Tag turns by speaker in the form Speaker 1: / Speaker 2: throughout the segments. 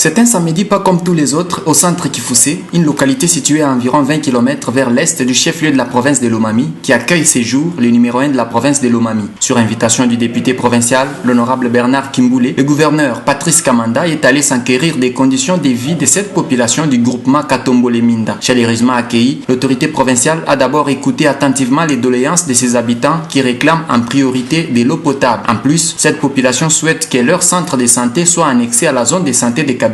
Speaker 1: C'est un samedi pas comme tous les autres au centre Kifoussé, une localité située à environ 20 km vers l'est du chef-lieu de la province de Lomami, qui accueille ces jours le numéro 1 de la province de Lomami. Sur invitation du député provincial, l'honorable Bernard Kimboulé, le gouverneur Patrice Kamanda est allé s'enquérir des conditions de vie de cette population du groupement Katombo-Leminda. Chaleureusement accueilli, l'autorité provinciale a d'abord écouté attentivement les doléances de ses habitants qui réclament en priorité de l'eau potable. En plus, cette population souhaite que leur centre de santé soit annexé à la zone de santé de Kabinda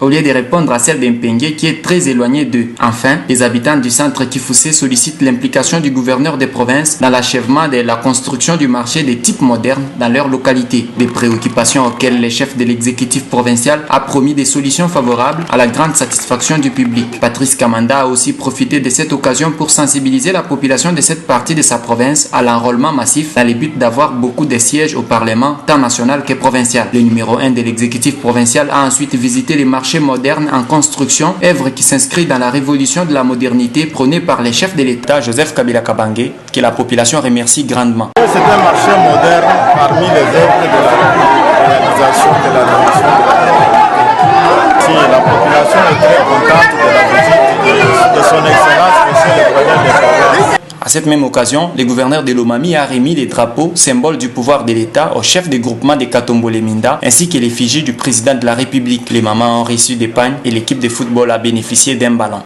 Speaker 1: au lieu de répondre à celle d'Impengue qui est très éloignée d'eux. Enfin, les habitants du centre Kifoussé sollicitent l'implication du gouverneur des provinces dans l'achèvement de la construction du marché des types modernes dans leur localité. Des préoccupations auxquelles le chef de l'exécutif provincial a promis des solutions favorables à la grande satisfaction du public. Patrice Kamanda a aussi profité de cette occasion pour sensibiliser la population de cette partie de sa province à l'enrôlement massif dans le but d'avoir beaucoup de sièges au Parlement, tant national que provincial. Le numéro 1 de l'exécutif provincial a ensuite visité les marchés modernes en construction, œuvre qui s'inscrit dans la révolution de la modernité prônée par les chefs de l'État, Joseph Kabila Kabange, que la population remercie grandement.
Speaker 2: C'est un marché moderne parmi les œuvres de la réalisation de la révolution de la la population est très contente de la visite de son excellence, monsieur le gouverneur des provinces.
Speaker 1: À cette même occasion, le gouverneur de Lomami a remis les drapeaux, symbole du pouvoir de l'État, au chef des groupements de Katombo-Leminda, ainsi que l'effigie du président de la République. Les mamans ont reçu des pagnes et l'équipe de football a bénéficié d'un ballon.